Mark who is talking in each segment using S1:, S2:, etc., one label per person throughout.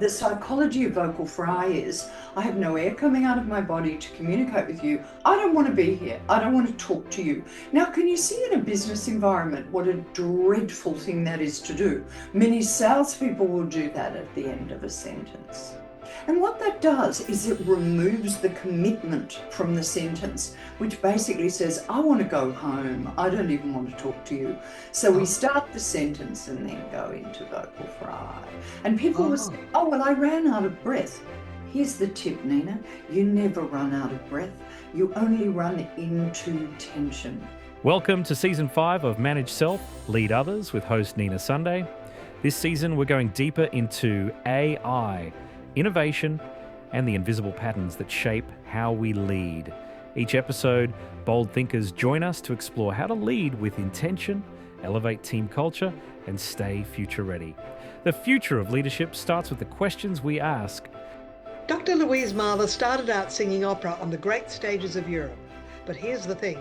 S1: The psychology of vocal fry is I have no air coming out of my body to communicate with you. I don't want to be here. I don't want to talk to you. Now, can you see in a business environment what a dreadful thing that is to do? Many salespeople will do that at the end of a sentence. And what that does is it removes the commitment from the sentence, which basically says, I want to go home. I don't even want to talk to you. So we start the sentence and then go into vocal fry. And people will say, oh, well, I ran out of breath. Here's the tip, Nina. You never run out of breath. You only run into tension.
S2: Welcome to Season 5 of Manage Self, Lead Others with host Nina Sunday. This season, we're going deeper into AI, innovation, and the invisible patterns that shape how we lead. Each episode, bold thinkers join us to explore how to lead with intention, elevate team culture, and stay future ready. The future of leadership starts with the questions we ask.
S3: Dr Louise Mahler started out singing opera on the great stages of Europe. But here's the thing.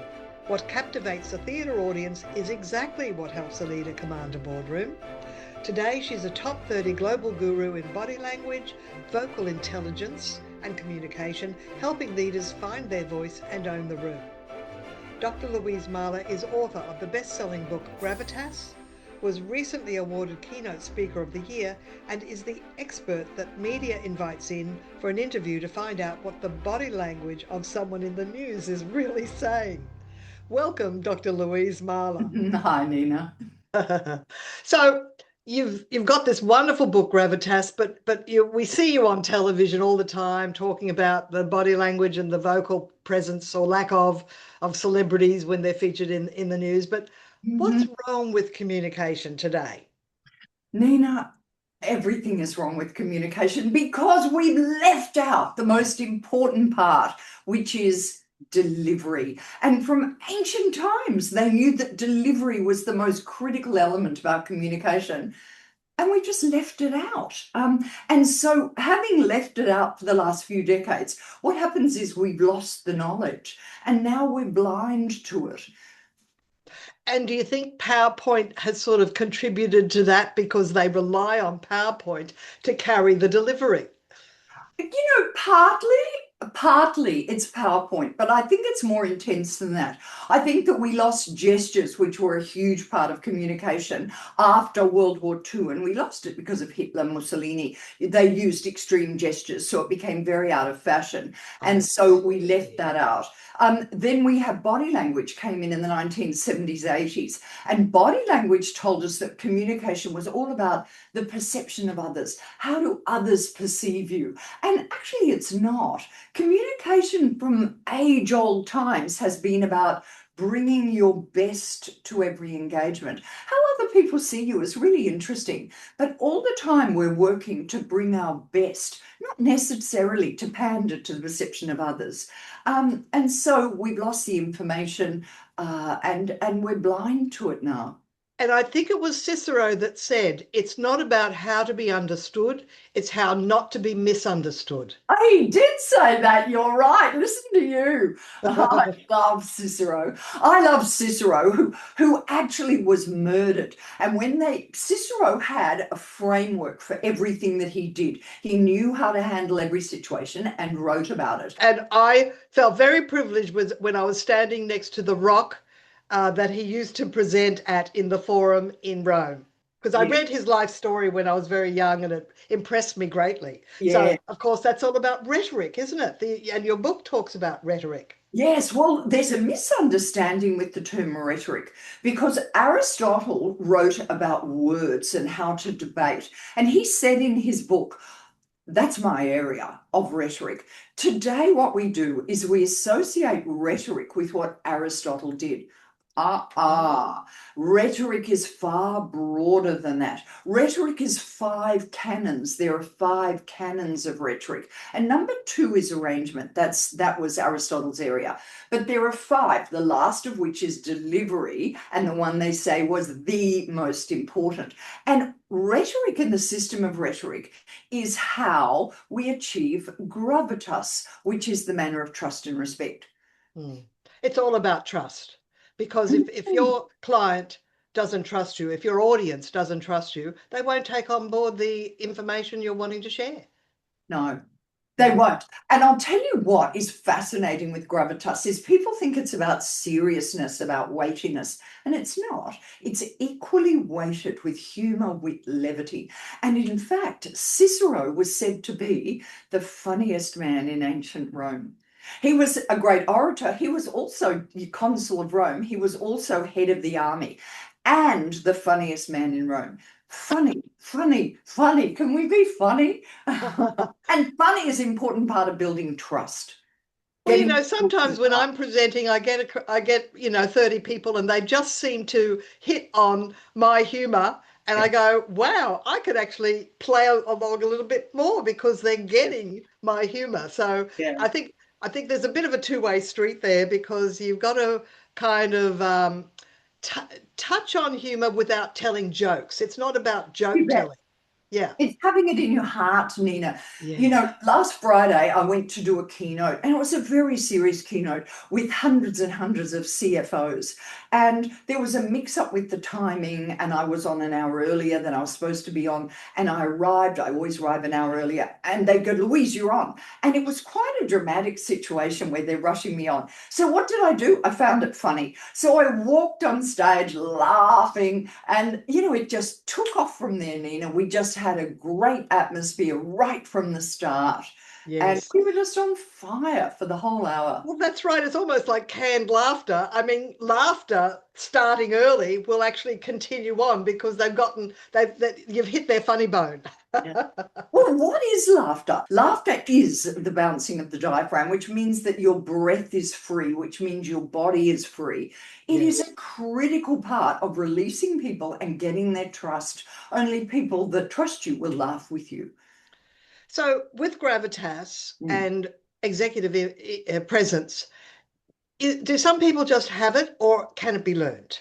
S3: What captivates a theatre audience is exactly what helps a leader command a boardroom. Today, she's a top 30 global guru in body language, vocal intelligence, and communication, helping leaders find their voice and own the room. Dr. Louise Mahler is author of the best-selling book Gravitas, was recently awarded Keynote Speaker of the Year, and is the expert that media invites in for an interview to find out what the body language of someone in the news is really saying. Welcome, Dr. Louise Mahler.
S1: Hi, Nina.
S3: So you've got this wonderful book, Gravitas, but we see you on television all the time talking about the body language and the vocal presence or lack of celebrities when they're featured in the news. But what's wrong with communication today?
S1: Nina, everything is wrong with communication because we've left out the most important part, which is delivery. And from ancient times, they knew that delivery was the most critical element of our communication. And we just left it out. And so having left it out for the last few decades, what happens is we've lost the knowledge and now we're blind to it.
S3: And do you think PowerPoint has sort of contributed to that because they rely on PowerPoint to carry the delivery?
S1: Partly it's PowerPoint, but I think it's more intense than that. I think that we lost gestures, which were a huge part of communication after World War II, and we lost it because of Hitler, Mussolini. They used extreme gestures, so it became very out of fashion. And so we left that out. Then we have body language came in the 1970s, 80s, and body language told us that communication was all about the perception of others. How do others perceive you? And actually it's not. Communication from age-old times has been about bringing your best to every engagement. How other people see you is really interesting, but all the time we're working to bring our best, not necessarily to pander to the perception of others. And so we've lost the information and we're blind to it now.
S3: And I think it was Cicero that said, it's not about how to be understood, it's how not to be misunderstood.
S1: He did say that. You're right. Listen to you. I love Cicero. I love Cicero, who actually was murdered. And Cicero had a framework for everything that he did. He knew how to handle every situation and wrote about it.
S3: And I felt very privileged when I was standing next to the rock that he used to present at in the Forum in Rome. Because I read his life story when I was very young and it impressed me greatly.
S1: Yeah.
S3: So, of course, that's all about rhetoric, isn't it? And your book talks about rhetoric.
S1: Yes, well, there's a misunderstanding with the term rhetoric because Aristotle wrote about words and how to debate. And he said in his book, that's my area of rhetoric. Today, what we do is we associate rhetoric with what Aristotle did. Rhetoric is far broader than that. Rhetoric is 5 canons. There are 5 canons of rhetoric. And number 2 is arrangement. That was Aristotle's area. But there are 5, the last of which is delivery, and the one they say was the most important. And rhetoric and the system of rhetoric is how we achieve gravitas, which is the manner of trust and respect.
S3: It's all about trust. Because if your client doesn't trust you, if your audience doesn't trust you, they won't take on board the information you're wanting to share.
S1: No, they won't. And I'll tell you what is fascinating with Gravitas is people think it's about seriousness, about weightiness, and it's not. It's equally weighted with humour, with levity. And in fact, Cicero was said to be the funniest man in ancient Rome. He was a great orator. He was also consul of Rome. He was also head of the army and the funniest man in Rome. Funny, funny, funny. Can we be funny? And funny is an important part of building trust.
S3: Well, sometimes when I'm presenting, I get 30 people and they just seem to hit on my humour. And I go, wow, I could actually play along a little bit more because they're getting my humour. So I think there's a bit of a two-way street there, because you've got to kind of touch on humour without telling jokes. It's not about joke telling. Yeah.
S1: It's having it in your heart, Nina.
S3: Yes.
S1: Last Friday I went to do a keynote, and it was a very serious keynote with hundreds and hundreds of CFOs. And there was a mix-up with the timing, and I was on an hour earlier than I was supposed to be on. And I always arrive an hour earlier, and they go, Louise, you're on. And it was quite a dramatic situation where they're rushing me on. So what did I do? I found it funny. So I walked on stage laughing, and, it just took off from there, Nina. We just had a great atmosphere right from the start. Yes. And we were just on fire for the whole hour.
S3: Well, that's right. It's almost like canned laughter. I mean, laughter starting early will actually continue on because you've hit their funny bone.
S1: Yeah. Well, what is laughter? Laughter is the bouncing of the diaphragm, which means that your breath is free, which means your body is free. It is a critical part of releasing people and getting their trust. Only people that trust you will laugh with you.
S3: So with Gravitas and executive presence, do some people just have it, or can it be learned?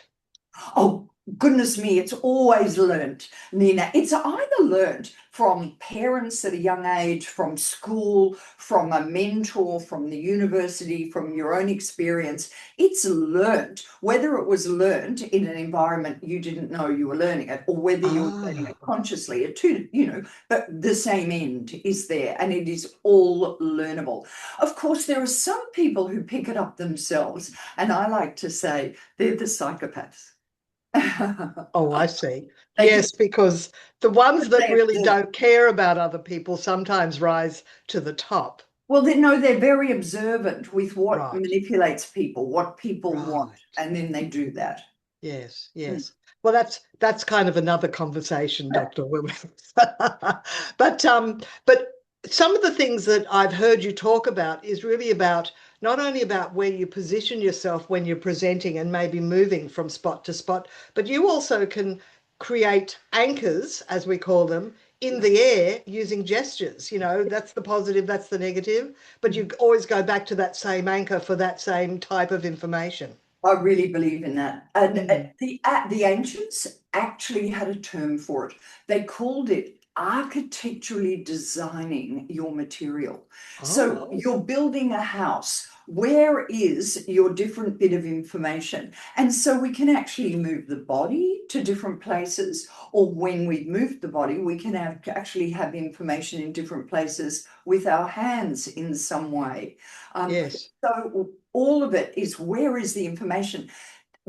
S1: Oh, goodness me, it's always learnt, Nina. It's either learnt from parents at a young age, from school, from a mentor, from the university, from your own experience. It's learnt, whether it was learnt in an environment you didn't know you were learning it, or whether you're learning it consciously, but the same end is there, and it is all learnable. Of course, there are some people who pick it up themselves, and I like to say they're the psychopaths.
S3: Oh, I see. Yes, because the ones that really don't care about other people sometimes rise to the top.
S1: Well, they're very observant with what manipulates people, what people want, and then they do that.
S3: Yes, yes. Well, that's kind of another conversation, Dr. Williams. But some of the things that I've heard you talk about is really about not only about where you position yourself when you're presenting and maybe moving from spot to spot, but you also can create anchors, as we call them, in the air using gestures. That's the positive, that's the negative, but you always go back to that same anchor for that same type of information.
S1: I really believe in that. And the ancients actually had a term for it. They called it architecturally designing your material. So you're building a house. Where is your different bit of information? And so we can actually move the body to different places, or when we've moved the body, we can actually have information in different places with our hands in some way.
S3: Yes.
S1: So all of it is, where is the information?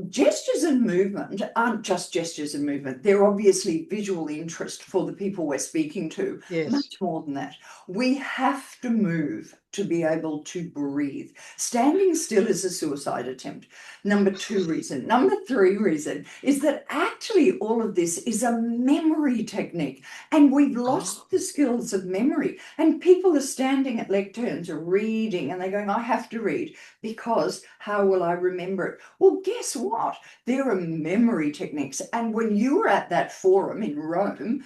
S1: Gestures and movement aren't just gestures and movement. They're obviously visual interest for the people we're speaking to.
S3: Yes.
S1: Much more than that. We have to move to be able to breathe. Standing still is a suicide attempt. Number 2 reason. Number 3 reason is that actually all of this is a memory technique, and we've lost the skills of memory. And people are standing at lecterns or reading, and they're going, I have to read because how will I remember it? Well, guess what? There are memory techniques. And when you were at that forum in Rome,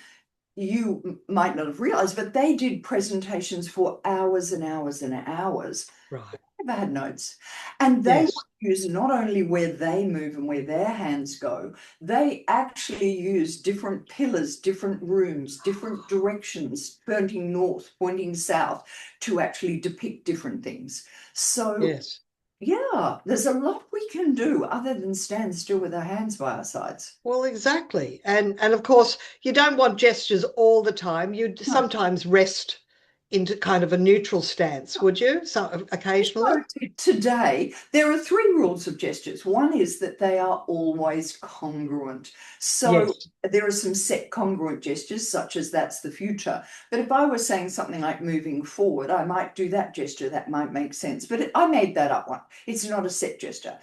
S1: you might not have realized, but they did presentations for hours and hours and hours.
S3: Right.
S1: They never had notes. And they use not only where they move and where their hands go, they actually use different pillars, different rooms, different directions, pointing north, pointing south, to actually depict different things. So Yeah, there's a lot we can do other than stand still with our hands by our sides.
S3: Well, exactly. And of course, you don't want gestures all the time. You'd
S1: No.
S3: sometimes rest into kind of a neutral stance, would you? So occasionally?
S1: So today, there are three rules of gestures. One is that they are always congruent. So
S3: Yes.
S1: there are some set congruent gestures, such as that's the future. But if I was saying something like moving forward, I might do that gesture. That might make sense. But I made that up one. It's not a set gesture.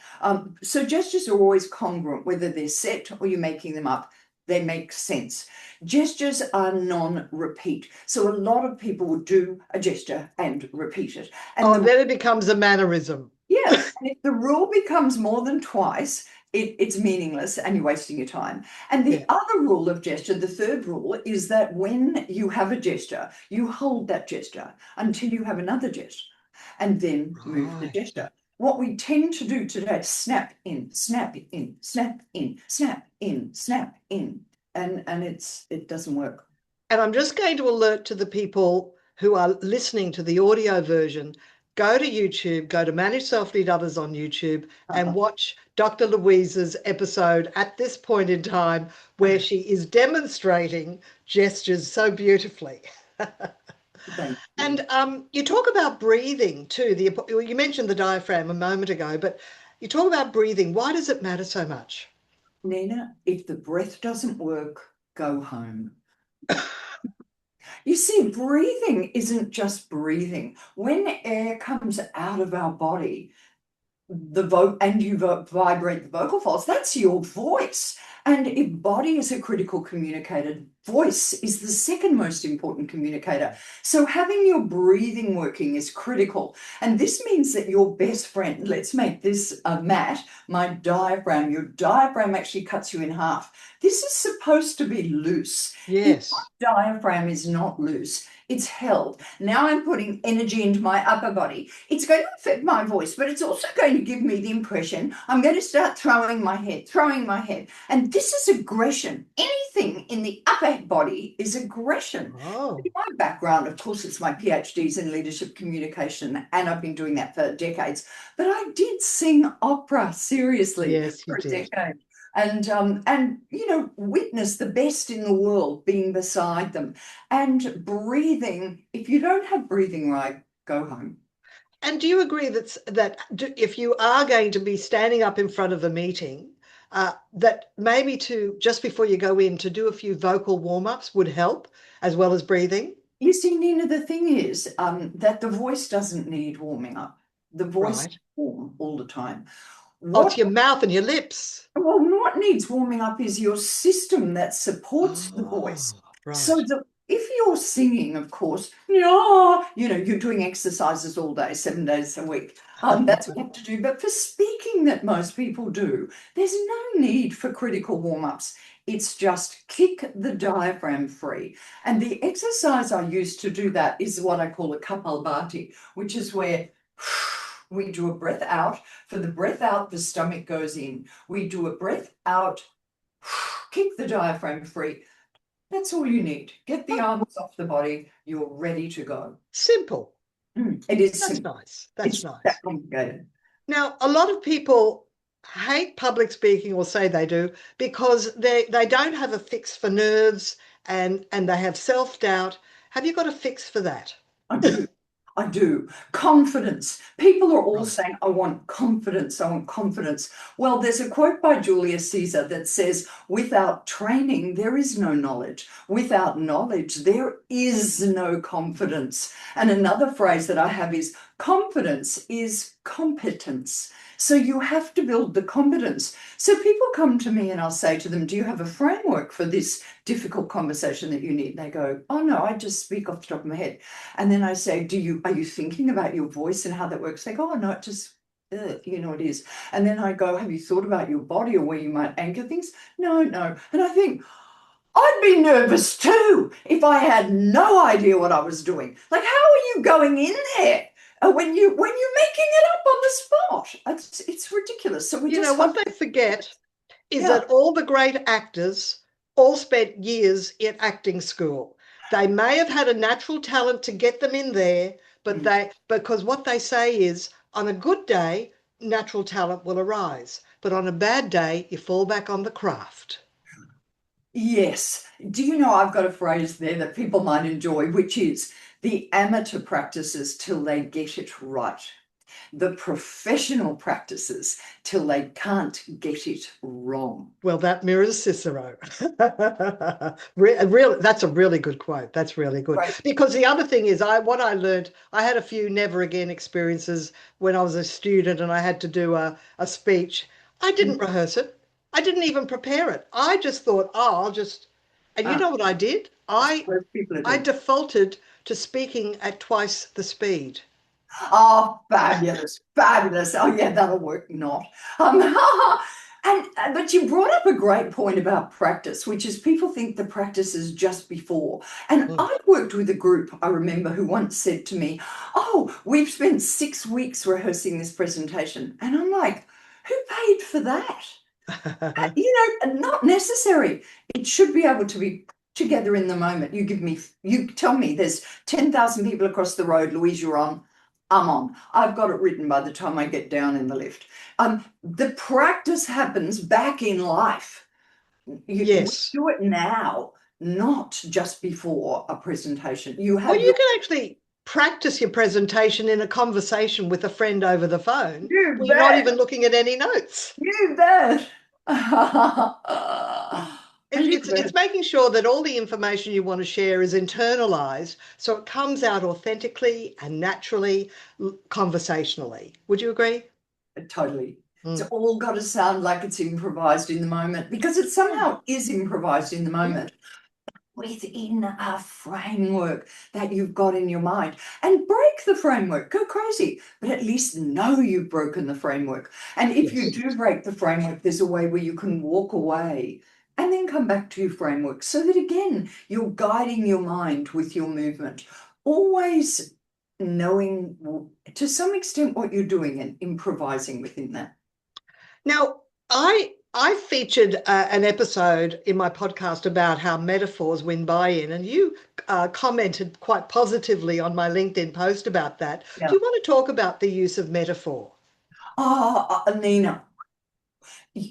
S1: So gestures are always congruent, whether they're set or you're making them up. They make sense. Gestures are non-repeat. So a lot of people will do a gesture and repeat it. And
S3: Oh, then it becomes a mannerism.
S1: yeah, and if the rule becomes more than twice, it's meaningless and you're wasting your time. And the
S3: Yeah.
S1: other rule of gesture, the third rule, is that when you have a gesture, you hold that gesture until you have another gesture and then move the
S3: Right.
S1: gesture. What we tend to do today is snap in, snap in, snap in, snap in, snap in. And it doesn't work.
S3: And I'm just going to alert to the people who are listening to the audio version, go to YouTube, go to Manage Self Lead Others on YouTube and watch Dr. Louise's episode at this point in time where she is demonstrating gestures so beautifully.
S1: Thank you.
S3: And you talk about breathing too. You mentioned the diaphragm a moment ago, but you talk about breathing. Why does it matter so much?
S1: Nina, if the breath doesn't work, go home. You see, breathing isn't just breathing. When air comes out of our body, you vibrate the vocal folds, that's your voice. And if body is a critical communicator, voice is the second most important communicator. So having your breathing working is critical. And this means that your best friend, let's make this a mat, my diaphragm, your diaphragm actually cuts you in half. This is supposed to be loose.
S3: Yes.
S1: If my diaphragm is not loose, it's held. Now I'm putting energy into my upper body. It's going to affect my voice, but it's also going to give me the impression I'm going to start throwing my head. And this is aggression. Anything in the upper body is aggression.
S3: Oh.
S1: In my background, of course, it's my PhDs in leadership communication, and I've been doing that for decades. But I did sing opera seriously
S3: Yes, you
S1: for a
S3: did.
S1: decade. And witness the best in the world being beside them. And breathing, if you don't have breathing right, go home.
S3: And do you agree that if you are going to be standing up in front of a meeting, that maybe to just before you go in to do a few vocal warm-ups would help as well as breathing?
S1: You see, Nina, the thing is that the voice doesn't need warming up. The voice
S3: Right.
S1: is warm all the time.
S3: Oh, it's
S1: What
S3: your mouth and your lips.
S1: Well, what needs warming up is your system that supports the voice.
S3: Oh, right.
S1: So if you're singing, of course, you're doing exercises all day, 7 days a week. That's what you have to do. But for speaking that most people do, there's no need for critical warm-ups. It's just kick the diaphragm free. And the exercise I use to do that is what I call a kapalbhati, which is where we do a breath out. For the breath out, the stomach goes in. We do a breath out, kick the diaphragm free. That's all you need. Get the arms off the body. You're ready to go.
S3: Simple.
S1: It is
S3: That's
S1: simple.
S3: nice. That's
S1: It's
S3: nice.
S1: that complicated.
S3: Now, a lot of people hate public speaking or say they do because they don't have a fix for nerves and they have self-doubt. Have you got a fix for that?
S1: I do. I do. Confidence. People are all
S3: Right.
S1: saying, I want confidence. I want confidence. Well, there's a quote by Julius Caesar that says, without training, there is no knowledge. Without knowledge, there is no confidence. And another phrase that I have is, confidence is competence. So you have to build the competence. So people come to me and I'll say to them, do you have a framework for this difficult conversation that you need? And they go, oh no, I just speak off the top of my head. And then I say, are you thinking about your voice and how that works? They go, oh no, it just, it is. And then I go, have you thought about your body or where you might anchor things? No. And I think, I'd be nervous too if I had no idea what I was doing. Like, how are you going in there when you're making it up on the spot? It's ridiculous. So
S3: what they forget is
S1: Yeah.
S3: that all the great actors all spent years in acting school. They may have had a natural talent to get them in there, but because what they say is, on a good day, natural talent will arise. But on a bad day, you fall back on the craft.
S1: Yes. Do you know I've got a phrase there that people might enjoy, which is the amateur practices till they get it right. The professional practices till they can't get it wrong.
S3: Well, that mirrors Cicero. That's a really good quote. That's really good.
S1: Right.
S3: Because the other thing is, what I learned, I had a few never again experiences when I was a student and I had to do a speech. I didn't rehearse it. I didn't even prepare it. I just thought, oh, and you know what I did?
S1: Most people are
S3: I
S1: doing.
S3: defaulted to speaking at twice the speed.
S1: Oh, fabulous, fabulous. Oh, yeah, that'll work. Not. Um, but you brought up a great point about practice, which is people think the practice is just before. And
S3: Mm.
S1: I worked with a group, I remember, who once said to me, "Oh, we've spent 6 weeks rehearsing this presentation." And I'm like, who paid for that? Not necessary. It should be able to be together in the moment. You tell me there's 10,000 people across the road, Louise, you're on. I'm on. I've got it written by the time I get down in the lift. The practice happens back in life. We
S3: Yes.
S1: do it now, not just before a presentation. You
S3: Well,
S1: have
S3: you
S1: your
S3: can actually practice your presentation in a conversation with a friend over the phone
S1: you
S3: where you're not
S1: bet,
S3: even looking at any notes.
S1: you bet. You
S3: It's
S1: bet.
S3: making sure that all the information you want to share is internalized so it comes out authentically and naturally, conversationally. Would you agree?
S1: Totally. It's
S3: Mm.
S1: all got to sound like it's improvised in the moment because it
S3: Mm.
S1: somehow is improvised in the
S3: Mm.
S1: moment within a framework that you've got in your mind. And break the framework, go crazy, but at least know you've broken the framework. And if you
S3: Yes.
S1: do break the framework, there's a way where you can walk away and then come back to your framework so that again, you're guiding your mind with your movement. Always knowing to some extent what you're doing and improvising within that.
S3: Now, I featured an episode in my podcast about how metaphors win buy-in, and you commented quite positively on my LinkedIn post about that. Do
S1: Yeah.
S3: you want to talk about the use of metaphor?
S1: Nina,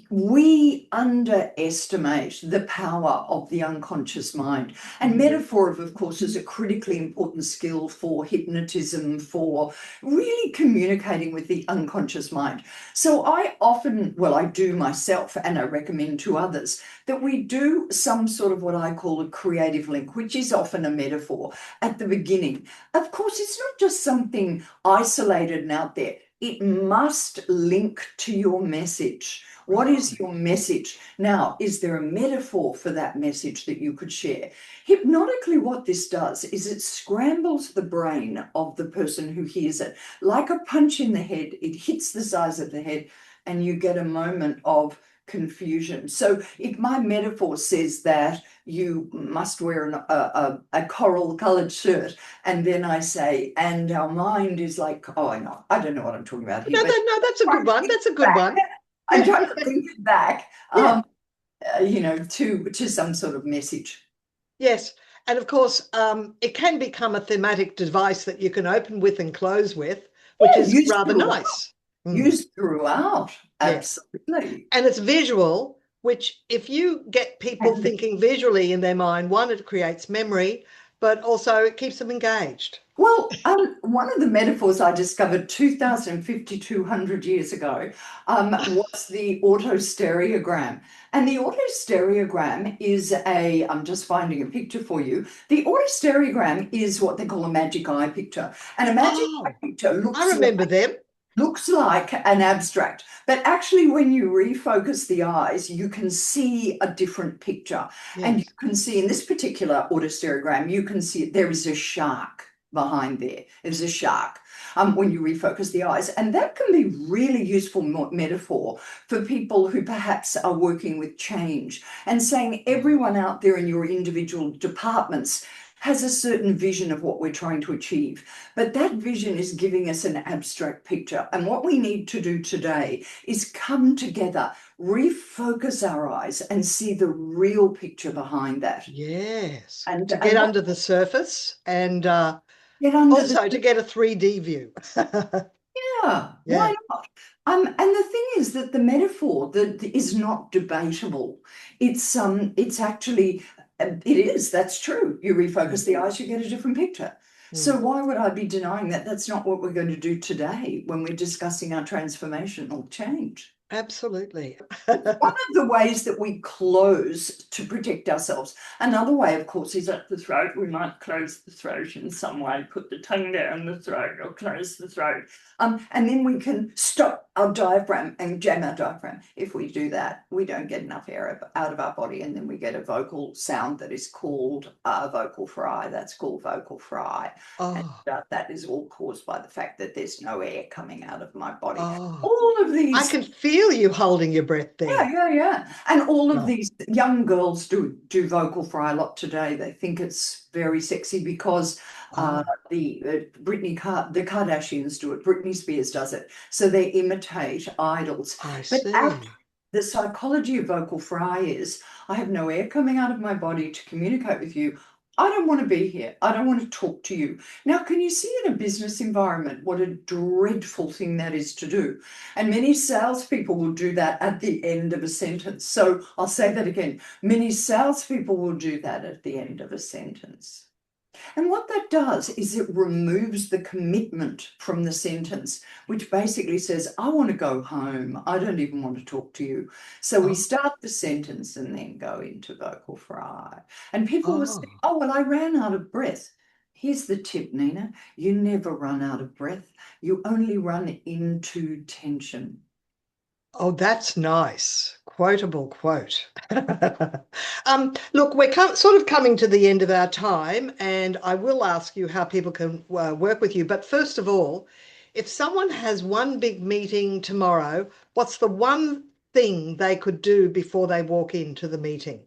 S1: we underestimate the power of the unconscious mind. And metaphor, of course, is a critically important skill for hypnotism, for really communicating with the unconscious mind. So I do myself, and I recommend to others, that we do some sort of what I call a creative link, which is often a metaphor at the beginning. Of course, it's not just something isolated and out there. It must link to your message. What is your message? Now, is there a metaphor for that message that you could share? Hypnotically, what this does is it scrambles the brain of the person who hears it. Like a punch in the head, it hits the sides of the head and you get a moment of confusion. So if my metaphor says that you must wear a coral colored shirt, and then I say, and our mind is like, oh, no, I don't know what I'm talking about here,
S3: No,
S1: but
S3: no, that's a
S1: try
S3: good
S1: to
S3: one.
S1: think
S3: That's a good
S1: back.
S3: one.
S1: I try to link it back,
S3: Yeah.
S1: to some sort of message.
S3: Yes. And of course, it can become a thematic device that you can open with and close with, which
S1: Yeah,
S3: is rather nice. Mm.
S1: used throughout,
S3: Yeah.
S1: absolutely.
S3: And it's visual, which if you get people
S1: And
S3: thinking visually in their mind, one, it creates memory, but also it keeps them engaged.
S1: well, one of the metaphors I discovered 2,200 years ago was the autostereogram. And the autostereogram is I'm just finding a picture for you. The autostereogram is what they call a magic eye picture. And a magic eye
S3: Oh,
S1: picture
S3: I remember them.
S1: looks like an abstract, but actually when you refocus the eyes, you can see a different picture. And you
S3: Yes.
S1: can see in this particular autostereogram, you can see there is a shark behind there. There's a shark when you refocus the eyes. And that can be really useful metaphor for people who perhaps are working with change and saying everyone out there in your individual departments has a certain vision of what we're trying to achieve. But that vision is giving us an abstract picture. And what we need to do today is come together, refocus our eyes and see the real picture behind that.
S3: Yes.
S1: And,
S3: To
S1: and
S3: get
S1: what,
S3: under the surface and
S1: get under the
S3: also to get a 3D view.
S1: Yeah,
S3: Yeah.
S1: why not? And the thing is that the metaphor that is not debatable. It's actually it is. That's true. You refocus the eyes, you get a different picture. So
S3: Mm.
S1: why would I be denying that? That's not what we're going to do today when we're discussing our transformational change.
S3: Absolutely.
S1: One of the ways that we close to protect ourselves. Another way, of course, is at the throat. We might close the throat in some way, put the tongue down the throat or close the throat. And then we can stop our diaphragm and jam our diaphragm. If we do that, we don't get enough air out of our body, and then we get a vocal sound that is called vocal fry. That's called vocal fry. And
S3: Oh,
S1: that is all caused by the fact that there's no air coming out of my body.
S3: oh.
S1: All of
S3: I
S1: these
S3: can feel you holding your breath there.
S1: yeah. And all of
S3: Oh,
S1: these young girls do vocal fry a lot today. They think it's very sexy because
S3: oh,
S1: the Kardashians do it. Britney Spears does it. So they imitate idols.
S3: I
S1: But
S3: see.
S1: the psychology of vocal fry is I have no air coming out of my body to communicate with you. I don't want to be here. I don't want to talk to you. Now, can you see in a business environment what a dreadful thing that is to do? And many salespeople will do that at the end of a sentence. So I'll say that again. Many salespeople will do that at the end of a sentence. And what that does is it removes the commitment from the sentence, which basically says, I want to go home. I don't even want to talk to you. So we
S3: Oh,
S1: start the sentence and then go into vocal fry. And people will say,
S3: oh.
S1: oh, well, I ran out of breath. Here's the tip, Nina. You never run out of breath. You only run into tension.
S3: Oh, that's nice. Quotable quote. Look, we're sort of coming to the end of our time, and I will ask you how people can work with you. But first of all, if someone has one big meeting tomorrow, what's the one thing they could do before they walk into the meeting?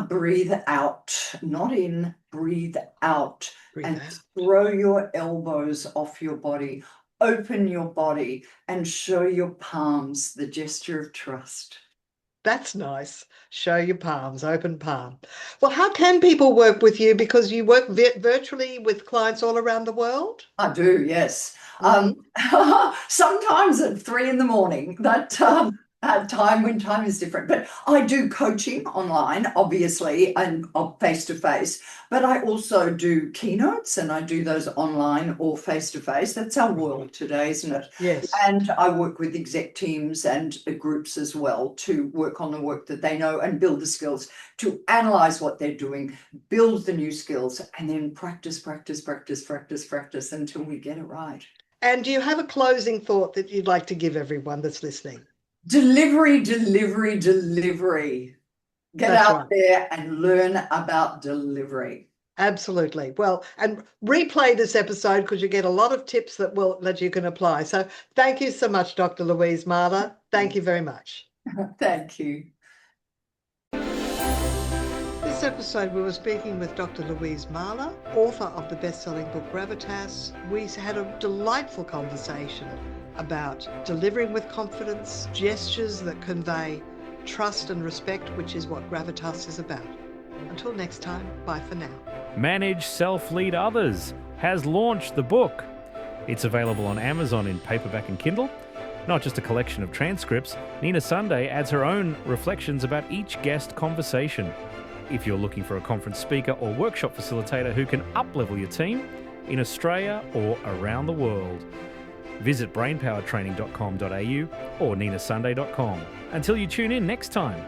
S1: Breathe out, not in, breathe out,
S3: Breathe
S1: and
S3: out.
S1: throw your elbows off your body. Open your body and show your palms, the gesture of trust.
S3: That's nice. Show your palms, open palm. Well, how can people work with you? Because you work virtually with clients all around the world?
S1: I do, yes.
S3: Hmm.
S1: Sometimes at 3 in the morning, that at time when time is different. But I do coaching online, obviously, and face to face. But I also do keynotes, and I do those online or face to face. That's our world today, isn't it?
S3: Yes.
S1: And I work with exec teams and groups as well to work on the work that they know and build the skills to analyze what they're doing, build the new skills, and then practice until we get it right.
S3: And do you have a closing thought that you'd like to give everyone that's listening?
S1: Delivery. Get
S3: That's
S1: out
S3: right.
S1: there and learn about delivery.
S3: Absolutely. Well, and replay this episode because you get a lot of tips that you can apply. So thank you so much, Dr. Louise Mahler. Thank you very much.
S1: Thank you.
S3: This episode, we were speaking with Dr. Louise Mahler, author of the best-selling book Gravitas. We had a delightful conversation about delivering with confidence, gestures that convey trust and respect, which is what Gravitas is about. Until next time, bye for now.
S2: Manage Self, Lead Others has launched the book. It's available on Amazon in paperback and Kindle. Not just a collection of transcripts, Nina Sunday adds her own reflections about each guest conversation. If you're looking for a conference speaker or workshop facilitator who can up-level your team in Australia or around the world, visit brainpowertraining.com.au or ninasunday.com. Until you tune in next time.